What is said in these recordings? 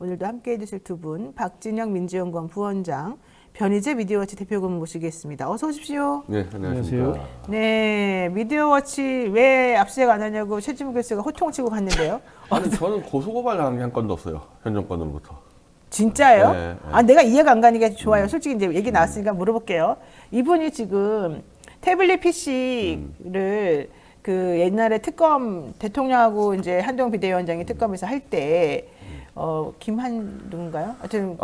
오늘도 함께해 주실 두 분, 박진영 민주연구원 부원장, 변희재 미디어워치 대표분 모시겠습니다. 어서 오십시오. 네, 안녕하십니까. 네, 미디어워치 왜 압수수색 안 하냐고 최지무 교수가 호통치고 갔는데요. 아니, 저는 고소고발 당한 게 한 건도 없어요. 현 정권으로부터. 진짜예요? 네. 아, 내가 이해가 안 가는 게 좋아요. 솔직히 이제 얘기 나왔으니까 물어볼게요. 이분이 지금 태블릿 PC를 그 옛날에 특검 대통령하고 이제 한동훈 비대위원장이 특검에서 할 때 김한두인가요? 하여튼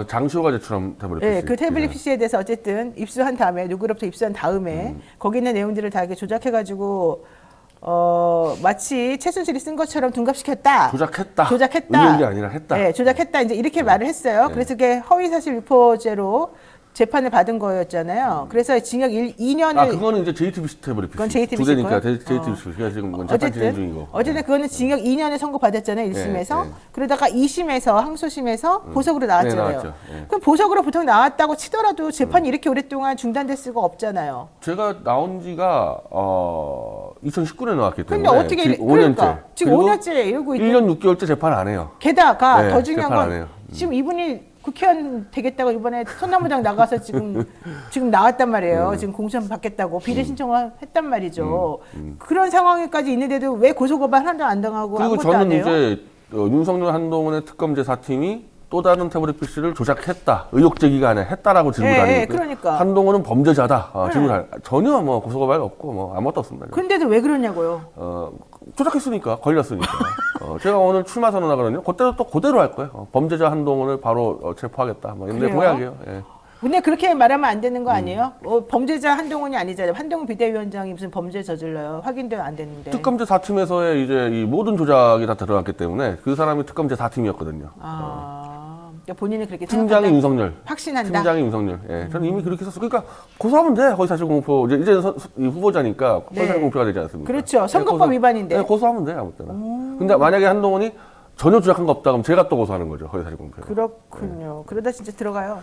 장시호가 제출한 태블릿 네, PC. 그 태블릿 PC에 대해서 어쨌든 입수한 다음에 누구로부터 입수한 다음에 거기 있는 내용들을 다 이렇게 조작해가지고 마치 최순실이 쓴 것처럼 둔갑시켰다. 조작했다. 조작했다. 의혹이 아니라 했다. 네, 조작했다. 이제 이렇게 말을 했어요. 네. 그래서 그게 허위사실 유포죄로 재판을 받은 거였잖아요. 그래서 징역 2년을 그거는 이제 JTBC 태블릿 PC. 그건 JTBC 두 대니까 거요? JTBC. 그래서 지금 재판 진행 중이고. 어쨌든 그거는 징역 2년을 선고받았잖아요. 1심에서. 네. 그러다가 2심에서 항소심에서 보석으로 나왔잖아요. 네, 나왔죠. 네. 그럼 보석으로 보통 나왔다고 치더라도 재판이 이렇게 오랫동안 중단될 수가 없잖아요. 제가 나온 지가 2019년에 나왔기 때문에 근데 어떻게 지금 5년째. 그러니까 지금 5년째 이러고 있고 1년 6개월째 재판 안 해요. 게다가 네, 더 중요한 재판 안 건 해요. 지금 이분이 국회의원 되겠다고 이번에 소나무장 나가서 지금 나왔단 말이에요. 지금 공천 받겠다고 비례 신청을 했단 말이죠. 그런 상황까지 있는데도 왜 고소고발 하나도 안 당하고 그리고 아무것도 안 저는 해요? 이제 윤석열 한동훈의 특검 제4팀이 또 다른 태블릿 PC를 조작했다. 의혹 제기가 아니라 했다라고 질문 예, 하는 예, 그러니까. 한동훈은 범죄자다. 질문을 전혀 뭐 고소고발 없고 뭐 아무것도 없습니다. 근데도 왜 그러냐고요? 조작했으니까 걸렸으니까. 제가 오늘 출마 선언하거든요. 그때도 또 그대로 할 거예요. 범죄자 한동훈을 바로 체포하겠다. 뭐 이런데 그래요? 보약이에요. 예. 근데 그렇게 말하면 안 되는 거 아니에요? 범죄자 한동훈이 아니잖아요. 한동훈 비대위원장이 무슨 범죄 저질러요? 확인도 안 됐는데. 특검제 4팀에서의 이제 이 모든 조작이 다 들어갔기 때문에 그 사람이 특검제 4팀이었거든요. 그러니까 본인은 그렇게 팀장이 생각한다? 윤석열. 확신한다. 팀장이 윤석열. 예. 저는 이미 그렇게 썼어. 그러니까 고소하면 돼. 허위사실 공표. 이제 이 후보자니까 허위사실 네. 공표가 되지 않습니까? 그렇죠. 선거법 위반인데. 네, 고소하면 돼. 아무 때나. 근데 만약에 한동훈이 전혀 조작한 거 없다 그럼 제가 또 고소하는 거죠. 허위사실 공표. 그렇군요. 그러다 진짜 들어가요.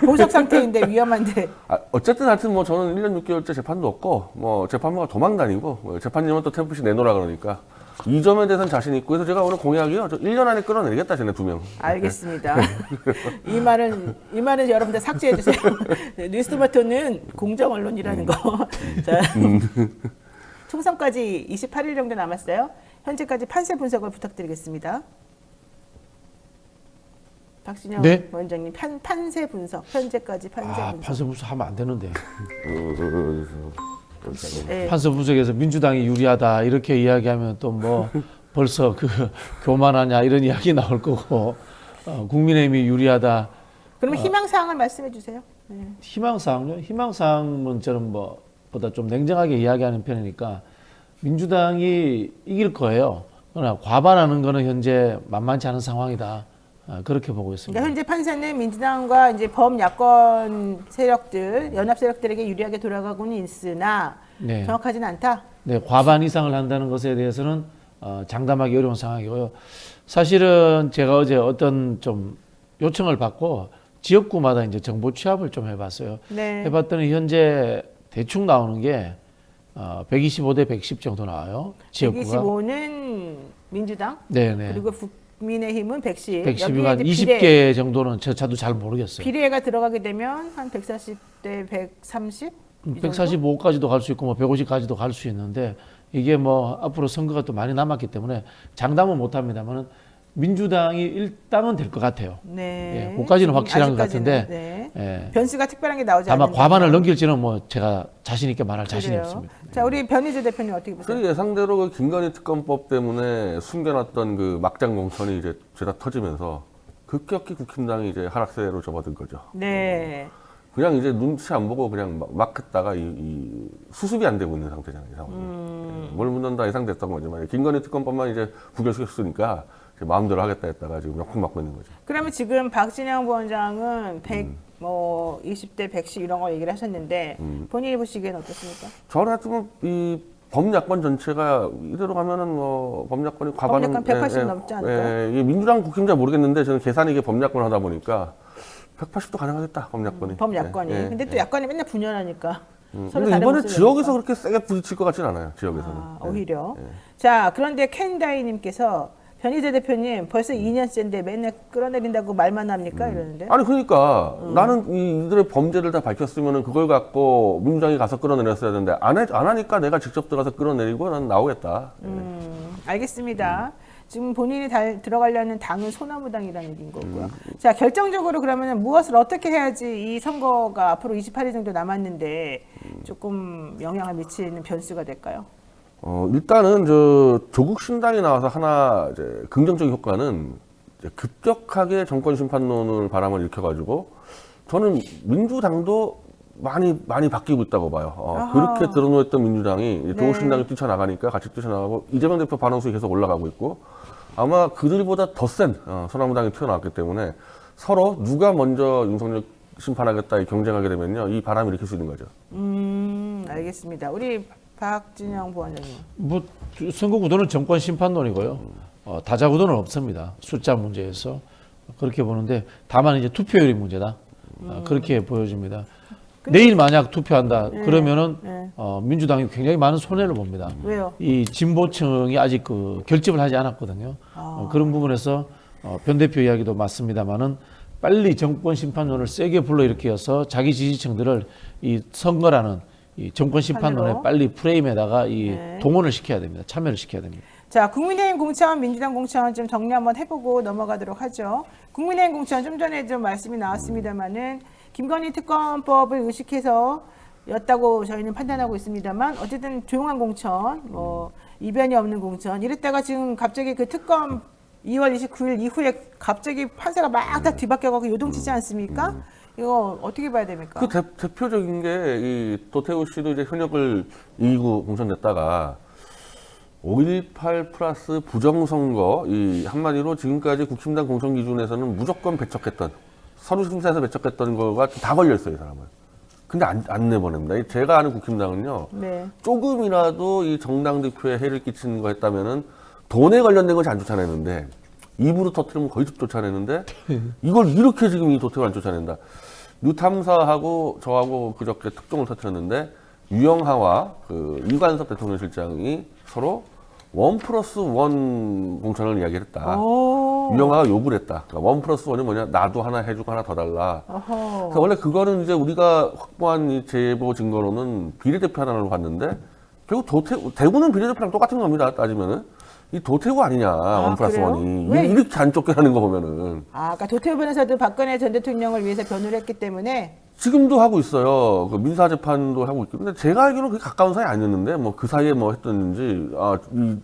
보석 상태인데 위험한데. 어쨌든 하여튼 뭐 저는 1년 6개월째 재판도 없고 뭐 재판부가 도망 다니고 뭐 재판님은 또 태블릿 내놓으라 그러니까 이 점에 대해서는 자신 있고 그래서 제가 오늘 공약이요. 저 1년 안에 끌어내겠다 쟤네 2명. 알겠습니다. 이 말은 여러분들 삭제해 주세요. 뉴스토마토는 공정 언론이라는 거. 자, 총선까지 28일 정도 남았어요. 현재까지 판세 분석을 부탁드리겠습니다. 박진영 네? 원장님 판세 분석, 현재까지 판세 분석. 판서 분석하면 안 되는데. 네. 판서 분석에서 민주당이 유리하다 이렇게 이야기하면 또 뭐 벌써 그 교만하냐 이런 이야기 나올 거고 국민의힘이 유리하다. 그러면 희망사항을 말씀해 주세요. 네. 희망사항요? 희망사항은 저는 뭐 보다 좀 냉정하게 이야기하는 편이니까 민주당이 이길 거예요. 그러나 과반하는 거는 현재 만만치 않은 상황이다. 그렇게 보고 있습니다. 그러니까 현재 판세는 민주당과 이제 범야권 세력들, 연합 세력들에게 유리하게 돌아가고는 있으나 네. 정확하지는 않다. 네, 과반 이상을 한다는 것에 대해서는 장담하기 어려운 상황이고요. 사실은 제가 어제 어떤 좀 요청을 받고 지역구마다 이제 정보 취합을 좀 해봤어요. 네. 해봤더니 현재 대충 나오는 게 125대 110 정도 나와요. 지역구가. 125는 민주당, 네네. 그리고 국민의힘은 110. 110이가 여기에 이제 20개 정도는 저도 잘 모르겠어요. 비례가 들어가게 되면 한 140대 130? 145까지도 갈 수 있고 뭐 150까지도 갈 수 있는데 이게 뭐 앞으로 선거가 또 많이 남았기 때문에 장담은 못 합니다만은 민주당이 일당은 될 것 같아요. 네. 예, 그까지는 확실한 것 아직까지는, 같은데 네. 예, 변수가 특별한 게 나오지 다만 않는다. 과반을 넘길지는 뭐 제가 자신 있게 말할 자신이 그래요. 없습니다. 자, 우리 변희재 대표님 어떻게 보세요? 그 예상대로 그 김건희 특검법 때문에 숨겨놨던 그 막장 공천이 이제 죄다 터지면서 급격히 국힘당이 이제 하락세로 접어든 거죠. 네. 그냥 이제 눈치 안 보고 그냥 막 했다가 이 수습이 안 되고 있는 상태잖아요, 이 상황이. 뭘 묻는다 예상됐던 거지만 김건희 특검법만 이제 부결시켰으니까 이제 마음대로 하겠다 했다가 지금 역풍 맞고 있는 거죠. 그러면 지금 박진영 부원장은 100, 뭐 20대 110 이런 거 얘기를 하셨는데 본인이 보시기엔 어떻습니까? 저는 하여튼 이 범야권 전체가 이대로 가면은 뭐 범야권이 과반은 범야권 180 넘지 않을까요? 이게 민주당 국힘자 모르겠는데 저는 계산이 이게 범야권 하다 보니까 180도 가능하겠다 범야권이. 범야권이. 근데 또 야권이 맨날 분열하니까. 서로 근데 다른 이번에 모습을 지역에서 내니까. 그렇게 세게 부딪힐 것 같지는 않아요. 지역에서는. 오히려. 자, 그런데 캔다이님께서 변희재 대표님 벌써 2년째인데 맨날 끌어내린다고 말만 합니까? 이러는데. 아니 그러니까 나는 이들의 범죄를 다 밝혔으면은 그걸 갖고 민주당이 가서 끌어내렸어야 되는데 안 하니까 내가 직접 들어가서 끌어내리고 난 나오겠다. 알겠습니다. 지금 본인이 들어가려는 당은 소나무당이라는 얘기인 거고요. 자, 결정적으로 그러면 무엇을 어떻게 해야지 이 선거가 앞으로 28일 정도 남았는데 조금 영향을 미치는 변수가 될까요? 일단은 조국 신당이 나와서 하나 이제 긍정적인 효과는 이제 급격하게 정권 심판론을 바람을 일으켜가지고 저는 민주당도 많이 바뀌고 있다고 봐요. 그렇게 드러누웠던 민주당이 이제 조국 신당이 뛰쳐나가니까 같이 뛰쳐나가고 이재명 대표 반응수가 계속 올라가고 있고 아마 그들보다 더 센 소나무당이 튀어나왔기 때문에 서로 누가 먼저 윤석열 심판하겠다 경쟁하게 되면요 이 바람을 일으킬 수 있는 거죠. 알겠습니다. 우리 박진영 부원장님. 뭐 선거 구도는 정권 심판론이고요. 다자 구도는 없습니다. 숫자 문제에서 그렇게 보는데 다만 이제 투표율이 문제다. 그렇게 보여집니다. 내일 만약 투표한다 그러면은 민주당이 굉장히 많은 손해를 봅니다. 왜요? 이 진보층이 아직 그 결집을 하지 않았거든요. 그런 부분에서 변 대표 이야기도 맞습니다만은 빨리 정권 심판론을 세게 불러일으켜서 자기 지지층들을 이 선거라는 이 정권 심판론에 판으로? 빨리 프레임에다가 이 동원을 시켜야 됩니다. 참여를 시켜야 됩니다. 자, 국민의힘 공천, 민주당 공천 좀 정리 한번 해보고 넘어가도록 하죠. 국민의힘 공천 좀 전에 좀 말씀이 나왔습니다만은 김건희 특검법을 의식해서 였다고 저희는 판단하고 있습니다만 어쨌든 조용한 공천, 뭐 이변이 없는 공천 이랬다가 지금 갑자기 그 특검 2월 29일 이후에 갑자기 판세가 막 다 뒤바뀌어가고 요동치지 않습니까? 이거 어떻게 봐야 됩니까? 그 대표적인 게 이 도태우 씨도 이제 현역을 이기고 공천됐다가 5.18 플러스 부정선거 이 한마디로 지금까지 국힘당 공천 기준에서는 무조건 배척했던 서류 심사에서 배척했던 거가 다 걸려 있어요, 이 사람은. 근데 안 내보냅니다. 제가 아는 국힘당은요. 네. 조금이라도 이 정당 대표에 해를 끼치는 거 했다면은 돈에 관련된 것이 안 쫓아내는데 입으로 터뜨리면 거의 쫓아내는데 이걸 이렇게 지금 이 도태우를 안 쫓아낸다. 뉴탐사하고 저하고 그저께 특종을 터뜨렸는데 유영하와 그 이관섭 대통령실장이 서로 1+1 공천을 이야기했다. 유영하가 요구를 했다. 그러니까 1+1이 뭐냐? 나도 하나 해주고 하나 더 달라. 그러니까 원래 그거는 이제 우리가 확보한 이 제보 증거로는 비례대표 하나로 봤는데 결국 대구는 비례대표랑 똑같은 겁니다. 따지면은. 이 도태우 아니냐, 1+1이. 왜? 이렇게 안 쫓겨나는 거 보면은. 그러니까 도태우 변호사도 박근혜 전 대통령을 위해서 변호를 했기 때문에 지금도 하고 있어요. 그 민사재판도 하고 있고. 근데 제가 알기로는 그게 가까운 사이 아니었는데, 뭐 그 사이에 뭐 했던지,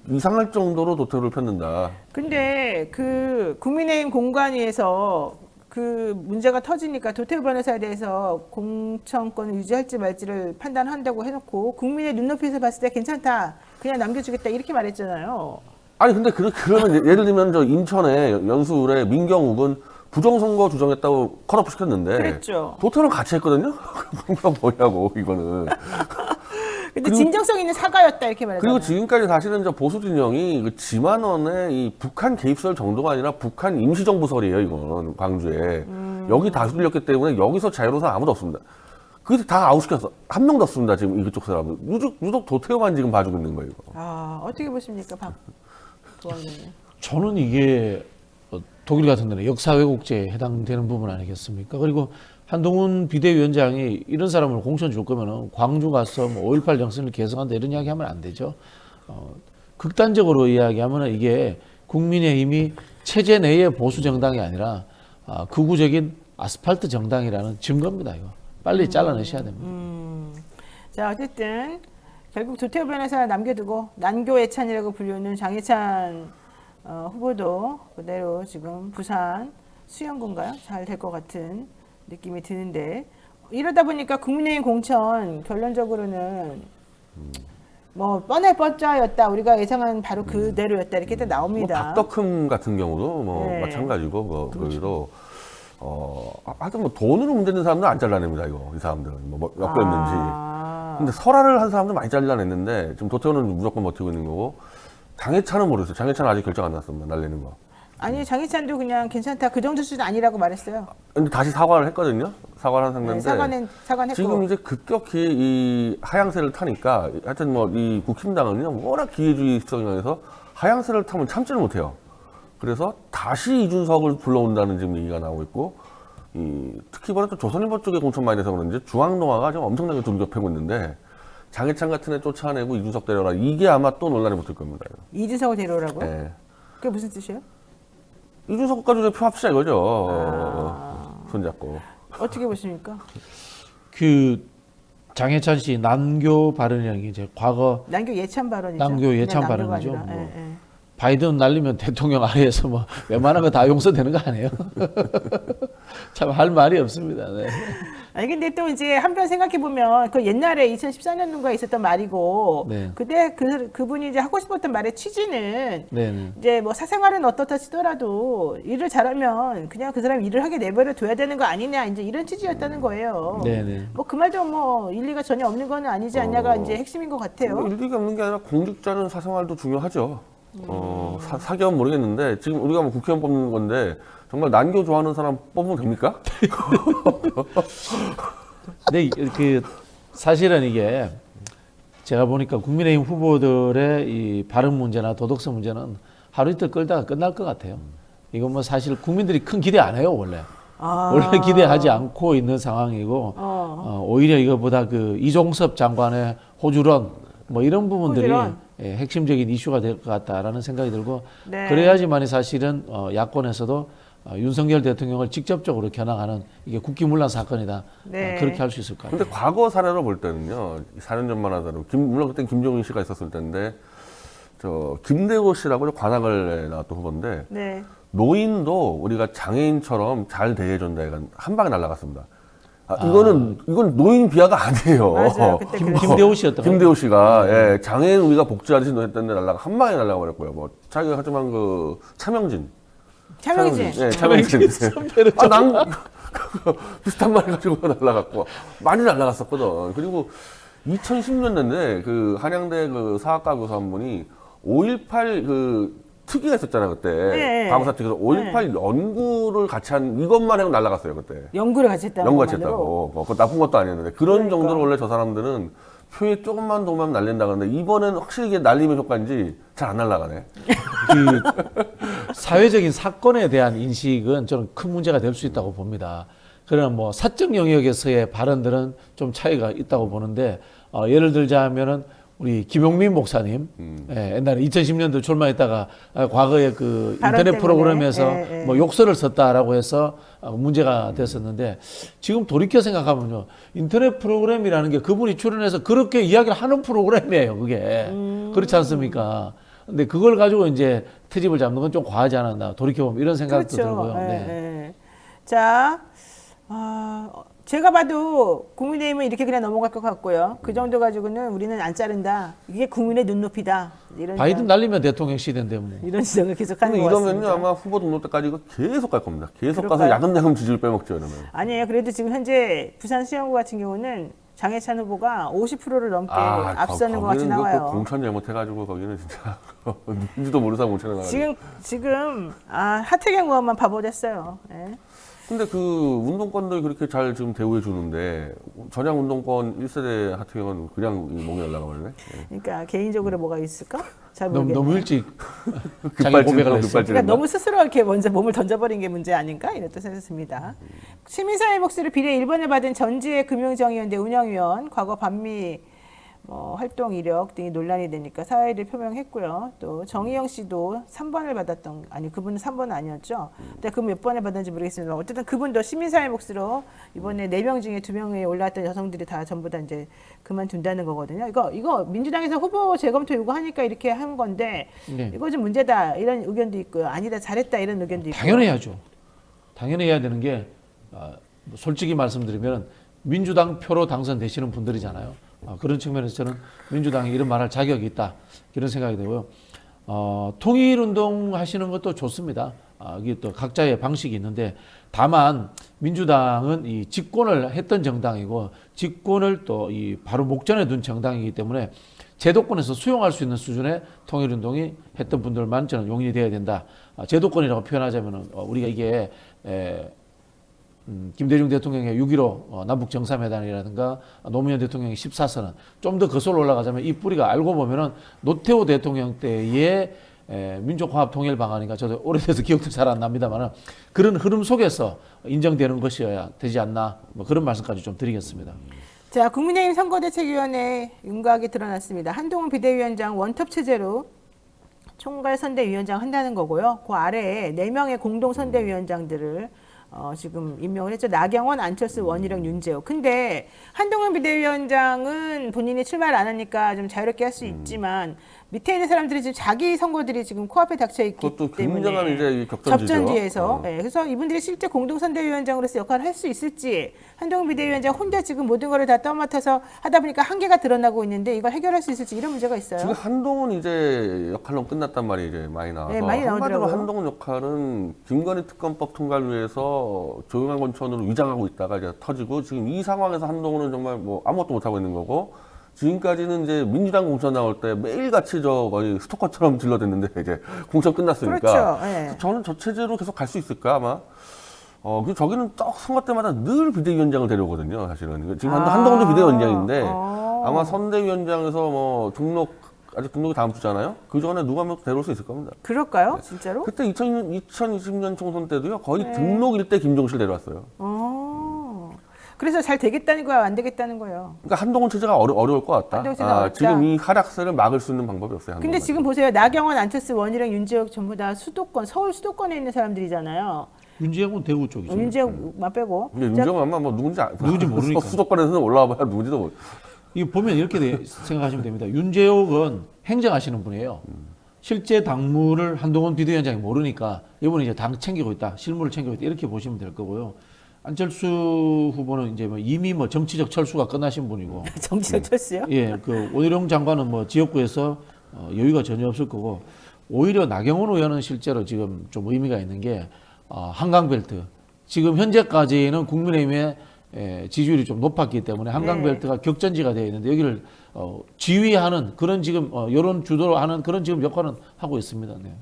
이상할 정도로 도태우를 폈는다. 근데 그 국민의힘 공관위에서 그 문제가 터지니까 도태우 변호사에 대해서 공천권을 유지할지 말지를 판단한다고 해놓고 국민의 눈높이에서 봤을 때 괜찮다. 그냥 남겨주겠다. 이렇게 말했잖아요. 아니, 근데 그러면 예를 들면 저 인천에 연수울에 민경욱은 부정선거 주장했다고 컷오프 시켰는데. 그랬죠. 도태우랑 같이 했거든요? 그건 뭐냐고, 이거는. 근데 진정성 있는 사과였다. 이렇게 말했잖아요. 그리고 지금까지 사실은 저 보수 진영이 그 지만원의 이 북한 개입설 정도가 아니라 북한 임시정부설이에요, 이건. 광주에. 여기 다수였기 때문에 여기서 자유로운 사람 아무도 없습니다. 그래서 다 아웃시켰어. 한 명도 없습니다, 지금 이쪽 사람은. 유독 도태우만 지금 봐주고 있는 거예요, 이거. 어떻게 보십니까, 박 부원장님? 저는 이게 독일 같은 데는 역사 왜곡죄에 해당되는 부분 아니겠습니까? 그리고 한동훈 비대위원장이 이런 사람을 공천 줄 거면은 광주 가서 뭐 5.18 정신을 계승한다 이런 이야기 하면 안 되죠. 극단적으로 이야기하면 이게 국민의힘이 체제 내의 보수 정당이 아니라 극우적인 아스팔트 정당이라는 증거입니다. 이거 빨리 잘라내셔야 됩니다. 자, 어쨌든 결국 도태우 변호사 남겨두고 난교 예찬이라고 불리는 장예찬 후보도 그대로 지금 부산 수영군가요? 잘 될 것 같은 느낌이 드는데 이러다 보니까 국민의힘 공천 결론적으로는 뭐 뻔할 뻔짜였다. 우리가 예상한 바로 그대로였다. 이렇게 딱 나옵니다. 뭐 박덕흠 같은 경우도 뭐 네. 마찬가지고 뭐 거기도 하여튼 뭐 돈으로 문제된 사람들은 안 잘라냅니다 이거 이 사람들은 뭐 몇 개였는지. 근데 설화를 한 사람들 많이 잘라냈는데 지금 도태우는 무조건 버티고 있는 거고 장해찬은 모르겠어요. 장해찬은 아직 결정 안 났습니다. 날리는 거. 아니 장희찬도 그냥 괜찮다. 그 정도 수준 아니라고 말했어요. 근데 다시 사과를 했거든요. 사과를 한 상태인데 사과는 지금 했고. 이제 급격히 이 하향세를 타니까 하여튼 뭐 이 국힘당은요 워낙 기회주의 성향에서 하향세를 타면 참지를 못해요. 그래서 다시 이준석을 불러온다는 지금 얘기가 나오고 있고, 특히 이번에 또 조선일보 쪽에 공천 많이 돼서 그런지 중앙동아가 지금 엄청나게 두들겨패고 있는데, 장해찬 같은 애 쫓아내고 이준석 데려라. 이게 아마 또 논란이 붙을 겁니다. 이준석을 데려오라고요? 네. 그게 무슨 뜻이에요? 이준석까지 표합시다 이거죠. 손잡고. 어떻게 보십니까? 그 장해찬 씨 난교 발언이라는 게 이제 과거 난교 예찬 발언이죠. 난교 예찬 그냥 난교가 발언이죠. 아니라. 뭐. 예, 예. 바이든 날리면 대통령 아래에서 뭐 웬만한 거 다 용서되는 거 아니에요? 참 할 말이 없습니다. 네. 아니 근데 또 이제 한편 생각해 보면 그 옛날에 2014년도인가에 있었던 말이고 네. 그때 그분이 이제 하고 싶었던 말의 취지는 네. 이제 뭐 사생활은 어떻다 치더라도 일을 잘하면 그냥 그 사람 일을 하게 내버려 둬야 되는 거 아니냐 이제 이런 취지였다는 거예요. 네. 뭐 그 말도 뭐 일리가 전혀 없는 건 아니지 않냐가 이제 핵심인 것 같아요. 일리가 없는 게 아니라 공직자는 사생활도 중요하죠. 사기업은 모르겠는데 지금 우리가 뭐 국회의원 뽑는 건데 정말 난교 좋아하는 사람 뽑으면 됩니까? 근데 그 사실은 이게 제가 보니까 국민의힘 후보들의 이 발언 문제나 도덕성 문제는 하루 이틀 끌다가 끝날 것 같아요. 이건 뭐 사실 국민들이 큰 기대 안 해요 원래. 원래 기대하지 않고 있는 상황이고 오히려 이거보다 그 이종섭 장관의 호주론 뭐 이런 부분들이 핵심적인 이슈가 될 것 같다라는 생각이 들고 네. 그래야지만이 사실은 야권에서도 윤석열 대통령을 직접적으로 겨냥하는 이게 국기문란 사건이다. 네. 그렇게 할 수 있을 것 같아요. 근데 과거 사례로 볼 때는요, 4년 전만 하더라도, 물론 그때 김종인 씨가 있었을 텐데, 김대호 씨라고 관악을 나왔던 후보인데, 네. 노인도 우리가 장애인처럼 잘 대해준다, 한 방에 날아갔습니다. 이건 노인 비하가 아니에요. 맞아요. 그때 김대호 씨였던 김대호 씨가, 예, 장애인 우리가 복지하듯이 했던데 한 방에 날아가 버렸고요. 뭐, 자기가 하지만 차명진. 예, 차명진. 난 비슷한 말 가지고 날아갔고 많이 날아갔었거든. 그리고 2010년대인데 그 한양대 그 사학과 교수 한 분이 5.18 그 특위가 있었잖아요 그때. 네. 과거사 특위에서 5.18 연구를 같이 한 이것만 해도 날아갔어요 그때. 연구를 같이 했다고. 연구 같이 했다고. 그거 나쁜 것도 아니었는데 그런 그러니까. 정도로 원래 저 사람들은 표에 조금만 도면 날린다 그러는데 이번엔 확실히 이게 날림의 효과인지 잘 안 날아가네. 그 사회적인 사건에 대한 인식은 저는 큰 문제가 될 수 있다고 봅니다. 그러나 뭐 사적 영역에서의 발언들은 좀 차이가 있다고 보는데 예를 들자면은 우리 김용민 목사님 예, 옛날에 2010년도 출마했다가 과거에 그 인터넷 때문에. 프로그램에서 예. 뭐 욕설을 썼다라고 해서 문제가 됐었는데 지금 돌이켜 생각하면요 인터넷 프로그램이라는 게 그분이 출연해서 그렇게 이야기를 하는 프로그램이에요 그게 그렇지 않습니까? 근데 그걸 가지고 이제 트집을 잡는 건 좀 과하지 않았나 돌이켜보면 이런 생각도 그렇죠. 들고요. 예, 네. 예. 자, 제가 봐도 국민의힘은 이렇게 그냥 넘어갈 것 같고요. 그 정도 가지고는 우리는 안 자른다. 이게 국민의 눈높이다. 이런 바이든 날리면 대통령 시대인데 뭐. 이런 지적을 계속하는 근데 것 이러면요 같습니다. 아마 후보 등록 때까지 이거 계속 갈 겁니다. 계속 가서 그럴까요? 야금야금 지지를 빼먹죠 이러면. 아니에요. 그래도 지금 현재 부산 수영구 같은 경우는 장해찬 후보가 50%를 넘게 앞서는 것 같이 거기는 이거 나와요. 공천 잘못해가지고 거기는 진짜 누군지도 모르는 공천에 나가지고. 지금 하태경 의원만 바보 됐어요. 예. 근데 그 운동권들 그렇게 잘 지금 대우해 주는데 전향 운동권 1세대 하태경은 그냥 이 목이 날라가 버리네. 예. 그러니까 개인적으로 뭐가 있을까? 잘 너무, 모르겠네요. 너무 일찍 자기 고백을 했어. 그러니까 너무 스스로 이렇게 먼저 몸을 던져버린 게 문제 아닌가 이렇게 생각했습니다. 시민사회 목소리 비례 1번을 받은 전지혜 금융정의연대 운영위원 과거 반미 활동 이력 등이 논란이 되니까 사의를 표명했고요. 또 정의영 씨도 3번을 받았던 그분은 3번은 아니었죠. 근데 그 몇 번을 받았는지 모르겠습니다. 어쨌든 그분도 시민사회 몫으로 이번에 4명 중에 2명에 올라왔던 여성들이 다 전부 다 이제 그만둔다는 거거든요. 이거 민주당에서 후보 재검토 요구하니까 이렇게 한 건데 네. 이거 좀 문제다 이런 의견도 있고요. 아니다 잘했다 이런 의견도 있고. 당연해야죠. 당연해야 되는 게 솔직히 말씀드리면 민주당 표로 당선되시는 분들이잖아요. 그런 측면에서 저는 민주당이 이런 말할 자격이 있다 이런 생각이 들고요. 통일운동 하시는 것도 좋습니다. 이게 또 각자의 방식이 있는데 다만 민주당은 이 집권을 했던 정당이고 집권을 또 이 바로 목전에 둔 정당이기 때문에 제도권에서 수용할 수 있는 수준의 통일운동이 했던 분들만 저는 용인이 되어야 된다. 제도권이라고 표현하자면 우리가 이게 김대중 대통령의 6.15 남북 정상회담이라든가 노무현 대통령의 14선언 좀 더 거슬러 올라가자면 이 뿌리가 알고 보면은 노태우 대통령 때의 민족화합 통일 방안인가 저도 오래돼서 기억도 잘 안 납니다만 그런 흐름 속에서 인정되는 것이어야 되지 않나 뭐 그런 말씀까지 좀 드리겠습니다. 자, 국민의힘 선거대책위원회 윤곽이 드러났습니다. 한동훈 비대위원장 원톱 체제로 총괄 선대위원장 한다는 거고요. 그 아래에 4명의 공동 선대위원장들을 지금 임명을 했죠. 나경원, 안철수, 원희룡, 윤재호. 근데 한동훈 비대위원장은 본인이 출마를 안 하니까 좀 자유롭게 할 수 있지만 밑에 있는 사람들이 지금 자기 선거들이 지금 코앞에 닥쳐 있기 그것도 때문에 굉장한 이제 격전지죠. 접전지에서 네, 그래서 이분들이 실제 공동선대위원장으로서 역할을 할 수 있을지 한동훈 비대위원장 혼자 지금 모든 거를 다 떠맡아서 하다 보니까 한계가 드러나고 있는데 이걸 해결할 수 있을지 이런 문제가 있어요. 지금 한동훈 이제 역할로 끝났단 말이 이제 많이 나와서 네, 많이 한마디로 나오더라고요. 한동훈 역할은 김건희 특검법 통과를 위해서 조용한 권천으로 위장하고 있다가 이제 터지고 지금 이 상황에서 한동훈은 정말 뭐 아무것도 못하고 있는 거고 지금까지는 이제 민주당 공천 나올 때 매일같이 저 거의 스토커처럼 질러댔는데 이제 공천 끝났으니까 그렇죠. 네. 저는 저 체제로 계속 갈 수 있을까 아마. 그 저기는 딱 선거 때마다 늘 비대위원장을 데려오거든요, 사실은. 지금 한동훈도 비대위원장인데 아마 선대위원장에서 뭐 아직 등록이 다음 주잖아요. 그 전에 누가 한 명 데려올 수 있을 겁니다. 그럴까요? 진짜로? 그때 2020년 총선 때도요, 거의 등록일 때 김종실 데려왔어요. 그래서 잘 되겠다는 거야, 안 되겠다는 거예요. 그러니까 한동훈 체제가 어려울 것 같다. 한동훈 체제가 어렵다. 지금 이 하락세를 막을 수 있는 방법이 없어요. 근데 한동훈은. 지금 보세요. 나경원, 안철수, 원희룡, 윤재욱 전부 다 수도권, 서울 수도권에 있는 사람들이잖아요. 윤재영은 대구 쪽이죠. 윤재욱만 빼고. 근데 윤정은 아마 뭐 누군지 모르니까. 수도권에서는 올라와봐야 누군지도 모르. 이거 보면 이렇게 생각하시면 됩니다. 윤재욱은 행정하시는 분이에요. 실제 당무를 한동훈 비대위원장이 모르니까 이번에 이제 당 챙기고 있다, 실무를 챙기고 있다 이렇게 보시면 될 거고요. 안철수 후보는 이제 뭐 이미 뭐 정치적 철수가 끝나신 분이고, 정치적 철수요? 예, 그 원희룡 장관은 뭐 지역구에서 여유가 전혀 없을 거고, 오히려 나경원 의원은 실제로 지금 좀 의미가 있는 게 한강벨트. 지금 현재까지는 국민의힘의 지지율이 좀 높았기 때문에 한강벨트가 격전지가 되어 있는데 여기를 지휘하는 그런 지금 여론 주도로 하는 그런 지금 역할은 하고 있습니다. 네.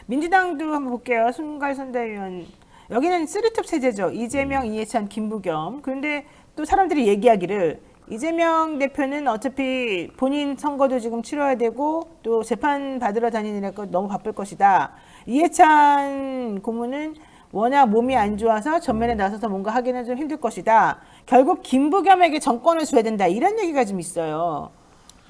민주당도 한번 볼게요. 순갈선대위원. 여기는 쓰리톱 체제죠. 이재명, 이해찬, 김부겸. 그런데 또 사람들이 얘기하기를 이재명 대표는 어차피 본인 선거도 지금 치러야 되고 또 재판 받으러 다니느라고 너무 바쁠 것이다. 이해찬 고문은 워낙 몸이 안 좋아서 전면에 나서서 뭔가 하기는 좀 힘들 것이다. 결국 김부겸에게 정권을 줘야 된다. 이런 얘기가 좀 있어요.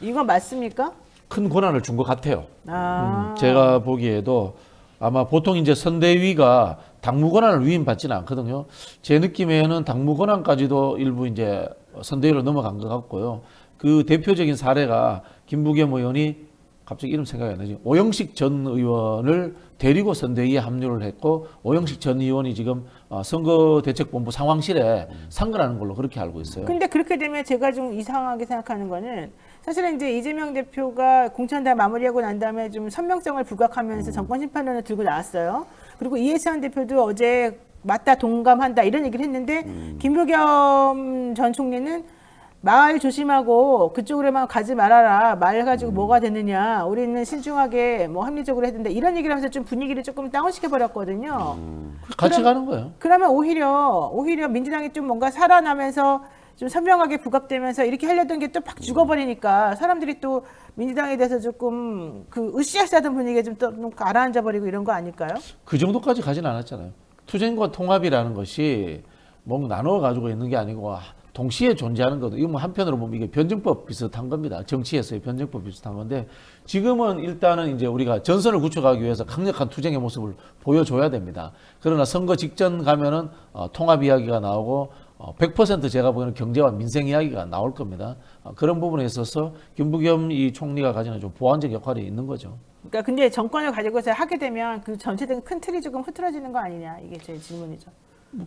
이거 맞습니까? 큰 권한을 준 것 같아요. 아. 제가 보기에도 아마 보통 이제 선대위가 당무 권한을 위임받지는 않거든요. 제 느낌에는 당무 권한까지도 일부 이제 선대위로 넘어간 것 같고요. 그 대표적인 사례가 김부겸 의원이 갑자기 이름 생각이 안 나지. 오영식 전 의원을 데리고 선대위에 합류를 했고 오영식 전 의원이 지금 선거대책본부 상황실에 상근하는 걸로 그렇게 알고 있어요. 근데 그렇게 되면 제가 좀 이상하게 생각하는 거는 사실은 이제 이재명 대표가 공천 다 마무리하고 난 다음에 좀 선명성을 부각하면서 정권 심판론을 들고 나왔어요. 그리고 이해찬 대표도 어제 맞다 동감한다 이런 얘기를 했는데 김부겸 전 총리는 말 조심하고 그쪽으로만 가지 말아라. 말 가지고 뭐가 되느냐. 우리는 신중하게 뭐 합리적으로 해야 된다. 이런 얘기를 하면서 좀 분위기를 조금 다운시켜 버렸거든요. 같이 가는 거예요. 그러면 오히려 민주당이 좀 뭔가 살아나면서 좀 선명하게 부각되면서 이렇게 하려던 게 또 팍 죽어버리니까 사람들이 또 민주당에 대해서 조금 그 으쌰으쌰하던 분위기가 좀 가라앉아 버리고 이런 거 아닐까요? 그 정도까지 가진 않았잖아요. 투쟁과 통합이라는 것이 뭔가 나눠 가지고 있는 게 아니고 동시에 존재하는 거도 이거 뭐 한편으로 보면 이게 변증법 비슷한 겁니다. 정치에서의 변증법 비슷한 건데 지금은 일단은 이제 우리가 전선을 구축하기 위해서 강력한 투쟁의 모습을 보여줘야 됩니다. 그러나 선거 직전 가면은 통합 이야기가 나오고 100% 제가 보기에는 경제와 민생 이야기가 나올 겁니다. 그런 부분에 있어서 김부겸 이 총리가 가지는 좀 보완적 역할이 있는 거죠. 그러니까 근데 정권을 가지고서 하게 되면 그 전체적인 큰 틀이 조금 흐트러지는 거 아니냐 이게 제 질문이죠.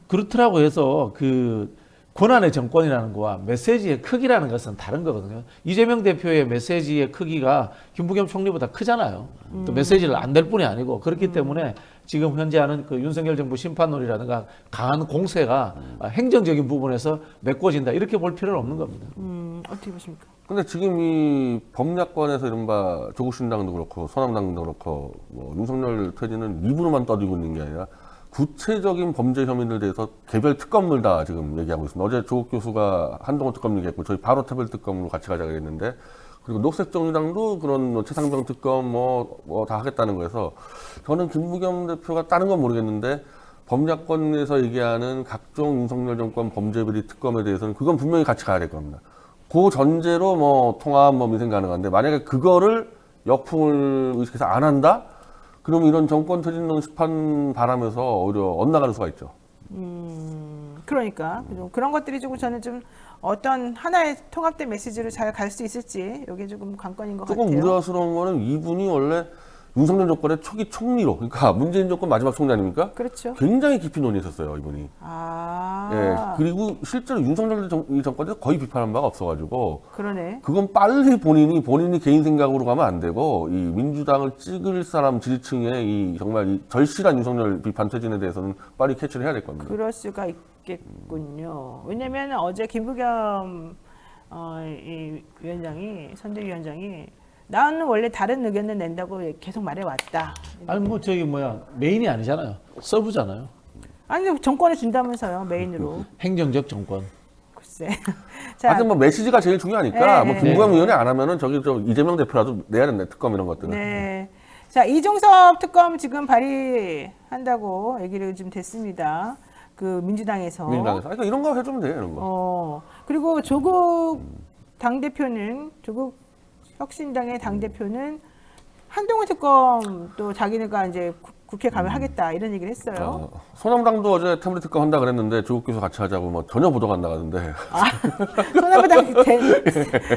그렇더라고 해서 그 권한의 정권이라는 거와 메시지의 크기라는 것은 다른 거거든요. 이재명 대표의 메시지의 크기가 김부겸 총리보다 크잖아요. 또 메시지를 안 낼 뿐이 아니고 그렇기 때문에 지금 현재 하는 그 윤석열 정부 심판론이라든가 강한 공세가 행정적인 부분에서 메꿔진다 이렇게 볼 필요는 없는 겁니다. 어떻게 보십니까? 근데 지금 이 법야권에서 이른바 조국신당도 그렇고 서남당도 그렇고 뭐 윤석열 퇴진은 입으로만 떠들고 있는 게 아니라 구체적인 범죄 혐의들에 대해서 개별 특검을 다 지금 얘기하고 있습니다. 어제 조국 교수가 한동훈 특검 얘기했고 저희 바로 특별 특검으로 같이 가자고 했는데 그리고 녹색정의당도 그런 뭐 최상병 특검 뭐 다 하겠다는 거여서 저는 김부겸 대표가 다른 건 모르겠는데 범야권에서 얘기하는 각종 윤석열 정권 범죄비리 특검에 대해서는 그건 분명히 같이 가야 될 겁니다. 그 전제로 뭐 통합 뭐 민생 가능한데 만약에 그거를 역풍을 의식해서 안 한다? 그러면 이런 정권 퇴진론 시판 바람에서 오히려 엇나가는 수가 있죠. 그러니까 좀 그런 것들이 조금 저는 좀 어떤 하나의 통합된 메시지로 잘 갈 수 있을지 이게 조금 관건인 것 조금 같아요. 우려스러운 거는 이분이 원래 윤석열 정권의 초기 총리로, 그러니까 문재인 정권 마지막 총리 아닙니까? 그렇죠. 굉장히 깊이 논의했었어요, 이분이. 아, 예, 그리고 실제로 윤석열 이 정권에서 거의 비판한 바가 없어가지고 그러네. 그건 빨리 본인이 개인 생각으로 가면 안 되고 이 민주당을 찍을 사람 지지층의 이 정말 이 절실한 윤석열 비판 퇴진에 대해서는 빨리 캐치를 해야 될 겁니다. 그럴 수가 있겠군요. 왜냐하면 어제 김부겸 이 위원장이 선대위원장이 나는 원래 다른 의견을 낸다고 계속 말해왔다. 아니 뭐 저기 뭐야 메인이 아니잖아요. 서브잖아요. 아니 정권을 준다면서요 메인으로. 행정적 정권. 글쎄. 자, 하여튼 뭐 메시지가 제일 중요하니까 네, 뭐 김부겸 의원이 안 하면은 저기 저 이재명 대표라도 내야 된다 특검 이런 것들은. 네. 자, 이종섭 특검 지금 발의한다고 얘기를 좀 됐습니다. 그 민주당에서. 그러니까 이런 거 해주면 돼요, 이런 거. 그리고 조국 당대표는, 조국 혁신당의 당대표는 한동훈 특검 또 자기네가 이제 국회 가면 하겠다 이런 얘기를 했어요. 소남당도 어제 태블릿 특검 한다 그랬는데 조국 교수 같이 하자고 뭐 전혀 보도가 안 나가는데. 손나무당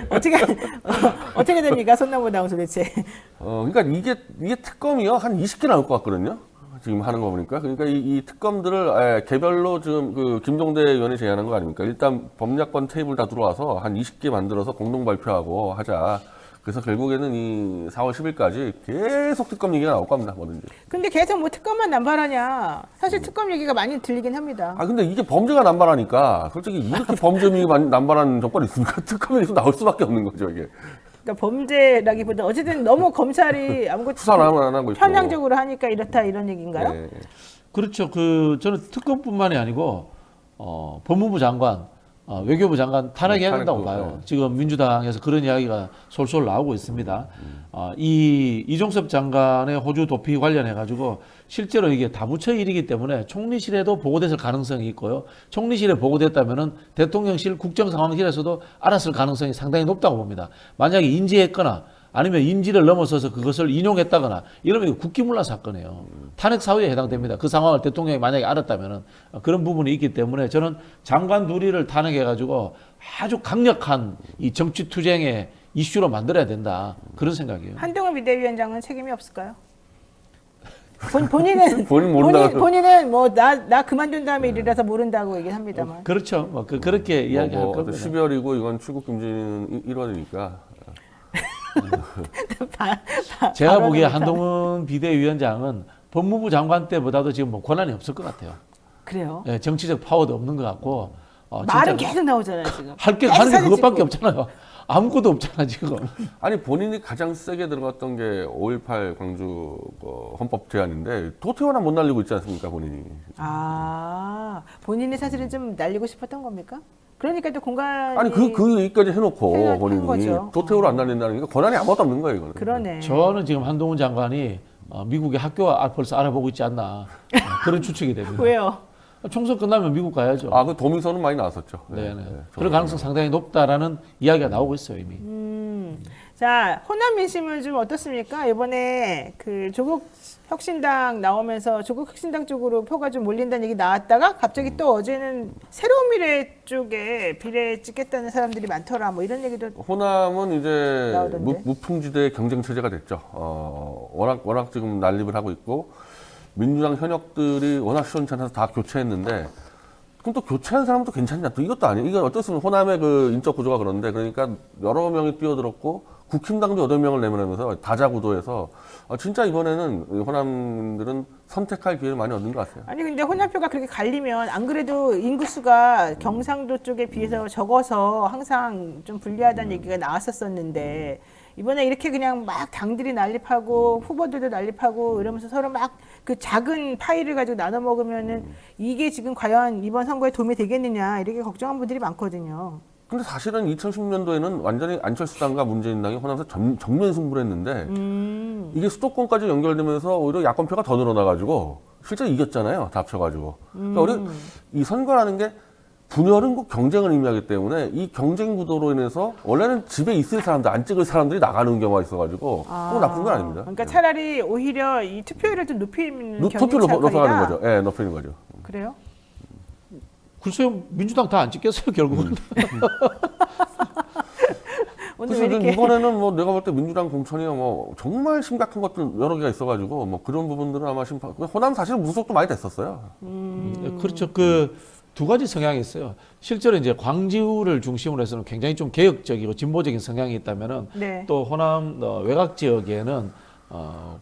어떻게 됩니까? 손나무당 도대체. 그러니까 이게 특검이요 한 20개 나올 것 같거든요. 지금 하는 거 보니까. 그러니까 이 특검들을 개별로 지금 그 김종대 의원이 제안한 거 아닙니까? 일단 법약권 테이블 다 들어와서 한 20개 만들어서 공동 발표하고 하자. 그래서 결국에는 이 4월 10일까지 계속 특검 얘기가 나올 겁니다, 뭐든지. 근데 계속 뭐 특검만 남발하냐. 사실 특검 얘기가 많이 들리긴 합니다. 근데 이게 범죄가 남발하니까 솔직히 이렇게 범죄민이 남발하는 정권이 있습니까? 특검이 계속 나올 수밖에 없는 거죠, 이게. 그러니까 범죄라기보다 어쨌든 너무 검찰이 아무것도 수사를 안 하고 있고. 편향적으로 하니까 이렇다 이런 얘기인가요? 네. 그렇죠. 저는 특검뿐만이 아니고 법무부 장관, 외교부 장관 탄핵해야 된다고 탄핵도, 봐요. 네. 지금 민주당에서 그런 이야기가 솔솔 나오고 있습니다. 이종섭 장관의 호주 도피 관련해 가지고 실제로 이게 다부처 일이기 때문에 총리실에도 보고됐을 가능성이 있고요. 총리실에 보고됐다면은 대통령실 국정상황실에서도 알았을 가능성이 상당히 높다고 봅니다. 만약에 인지했거나 아니면 인지를 넘어서서 그것을 인용했다거나 이러면 국기문란 사건이에요. 탄핵 사유에 해당됩니다. 그 상황을 대통령이 만약에 알았다면 그런 부분이 있기 때문에 저는 장관 둘이를 탄핵해가지고 아주 강력한 이 정치 투쟁의 이슈로 만들어야 된다. 그런 생각이에요. 한동훈 비대위원장은 책임이 없을까요? 본인은 본인 모른다고. 본인은 뭐 나 그만둔 다음에 일이라서 모른다고 얘기합니다만. 그렇죠. 뭐 그렇게 이야기할 겁니다. 12월이고 이건 출국 금지는 1월이니까. 제가 보기에 한동훈 비대위원장은 법무부 장관 때보다도 지금 뭐 권한이 없을 것 같아요. 그래요? 예, 정치적 파워도 없는 것 같고. 말은 진짜 계속 나오잖아요 지금. 하는 게 사진 그것밖에 찍고. 없잖아요. 아무것도 없잖아 지금. 아니 본인이 가장 세게 들어갔던 게 5.18 광주 헌법 제안인데 도태원은 못 날리고 있지 않습니까 본인이. 본인이 사실은 좀 날리고 싶었던 겁니까? 그러니까 또 공간이 아니 그 얘기까지 해놓고 해놓은 본인이 거죠. 도태우를 안 날린다는 게 권한이 아무것도 없는 거예요 이거는. 그러네. 저는 지금 한동훈 장관이 미국의 학교 벌써 알아보고 있지 않나 그런 추측이 됩니다. 왜요? 총선 끝나면 미국 가야죠. 그 도민선은 많이 나왔었죠. 네네. 그런 가능성 상당히 높다라는 이야기가 나오고 있어요 이미. 자, 호남 민심은 좀 어떻습니까? 이번에 그 조국 혁신당 나오면서 조국 혁신당 쪽으로 표가 좀 몰린다는 얘기 나왔다가 갑자기 또 어제는 새로운 미래 쪽에 비례 찍겠다는 사람들이 많더라. 뭐 이런 얘기도 호남은 이제 나오던데. 무풍지대 경쟁 체제가 됐죠. 워낙 지금 난립을 하고 있고 민주당 현역들이 워낙 시원찮아서 다 교체했는데 그럼 또 교체한 사람도 괜찮냐? 또 이것도 아니에요. 이건 어떻습니까? 호남의 그 인적 구조가 그런데 그러니까 여러 명이 뛰어들었고 국힘당도 8명을 내면하면서 다자구도에서 진짜 이번에는 호남들은 선택할 기회를 많이 얻는 것 같아요. 아니 근데 호남표가 그렇게 갈리면 안 그래도 인구수가 경상도 쪽에 비해서 적어서 항상 좀 불리하다는 얘기가 나왔었는데 이번에 이렇게 그냥 막 당들이 난립하고 후보들도 난립하고 이러면서 서로 막 그 작은 파일을 가지고 나눠 먹으면은 이게 지금 과연 이번 선거에 도움이 되겠느냐 이렇게 걱정한 분들이 많거든요. 근데 사실은 2010년도에는 완전히 안철수 당과 문재인 당이 호남에서 정면 승부를 했는데 이게 수도권까지 연결되면서 오히려 야권표가 더 늘어나가지고 실제 이겼잖아요. 다 합쳐가지고. 그러니까 우리 이 선거라는 게 분열은 꼭 경쟁을 의미하기 때문에 이 경쟁 구도로 인해서 원래는 집에 있을 사람들, 안 찍을 사람들이 나가는 경우가 있어가지고 꼭 나쁜 건 아닙니다. 그러니까 차라리 오히려 이 투표율을 좀 높이는 투표를 높여가는 경쟁 거죠. 예, 높이는 거죠. 그래요? 글쎄요, 민주당 다 안 찍겠어요, 결국은. 오늘 왜 그래서 이렇게 이번에는 뭐 내가 볼 때 민주당 공천이 뭐 정말 심각한 것들 여러 개가 있어가지고 뭐 그런 부분들은 아마 호남 사실 무속도 많이 됐었어요. 그렇죠. 그 두 가지 성향이 있어요. 실제로 이제 광주를 중심으로 해서는 굉장히 좀 개혁적이고 진보적인 성향이 있다면은 네. 또 호남 외곽 지역에는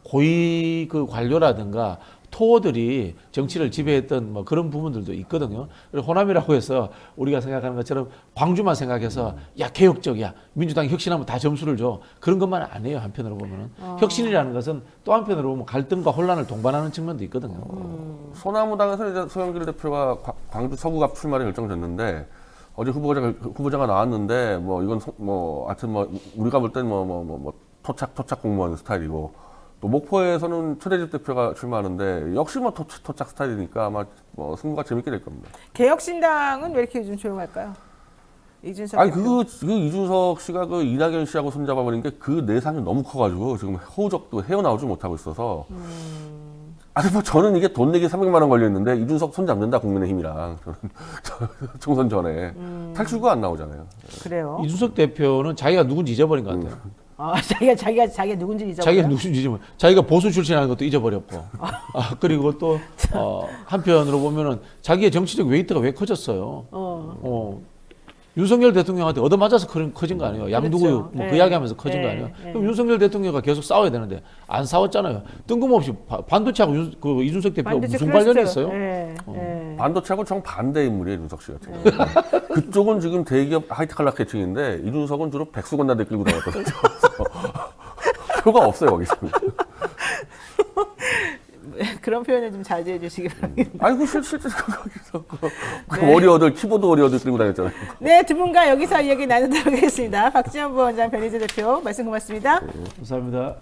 고위 그 관료라든가 토호들이 정치를 지배했던 뭐 그런 부분들도 있거든요. 그리고 호남이라고 해서 우리가 생각하는 것처럼 광주만 생각해서 야 개혁적이야 민주당이 혁신하면 다 점수를 줘 그런 것만 아니에요. 한편으로 보면은 혁신이라는 것은 또 한편으로 보면 갈등과 혼란을 동반하는 측면도 있거든요. 소나무당에서 이제 소영길 대표가 광주 서구갑 출마를 결정됐는데 어제 후보자가 나왔는데 뭐 이건 하여튼 뭐 우리가 볼 땐 뭐 토착 공무원 스타일이고. 또 목포에서는 최대집 대표가 출마하는데 역시 뭐 토착 스타일이니까 아마 뭐 승부가 재밌게 될 겁니다. 개혁신당은 왜 이렇게 좀 조용할까요? 이준석 아니 대표. 그 이준석 씨가 그 이낙연 씨하고 손잡아버린 게 그 내상이 너무 커가지고 지금 호적도 헤어나오지 못하고 있어서. 아니 뭐 저는 이게 돈 내기 300만 원 걸려 있는데 이준석 손 잡는다 국민의힘이랑 저는 총선 전에 탈출구가 안 나오잖아요. 그래요? 이준석 대표는 자기가 누군지 잊어버린 것 같아요. 자기가 누군지 잊어버려. 자기가 누군지 잊어버려. 자기가 보수 출신이라는 것도 잊어버렸고. 그리고 또 한편으로 보면은 자기의 정치적 웨이트가 왜 커졌어요. 윤석열 대통령한테 얻어맞아서 커진 거 아니에요. 양두구육 뭐 그 네. 이야기하면서 커진 거 네. 아니에요. 네. 그럼 윤석열 대통령과 계속 싸워야 되는데 안 싸웠잖아요. 뜬금없이 반도체하고 그 이준석 대표가 반도체 무슨 클러스터. 관련이 있어요? 네. 네. 반도체하고 정반대 인물이에요, 이준석 씨 같은 경우는. 그쪽은 지금 대기업 하이테크칼라 캐칭인데 이준석은 주로 백수건나대 끌고 다녔거든요. 표가 없어요, 거기서. 그런 표현을 좀 자제해 주시기 바랍니다. 아이고, 실제 거기서 그 워리어들, 키보드 워리어들 끌고 다녔잖아요. 네, 두 분과 여기서 이야기 나누도록 하겠습니다. 박지원 부원장, 변희재 대표 말씀 고맙습니다. 감사합니다.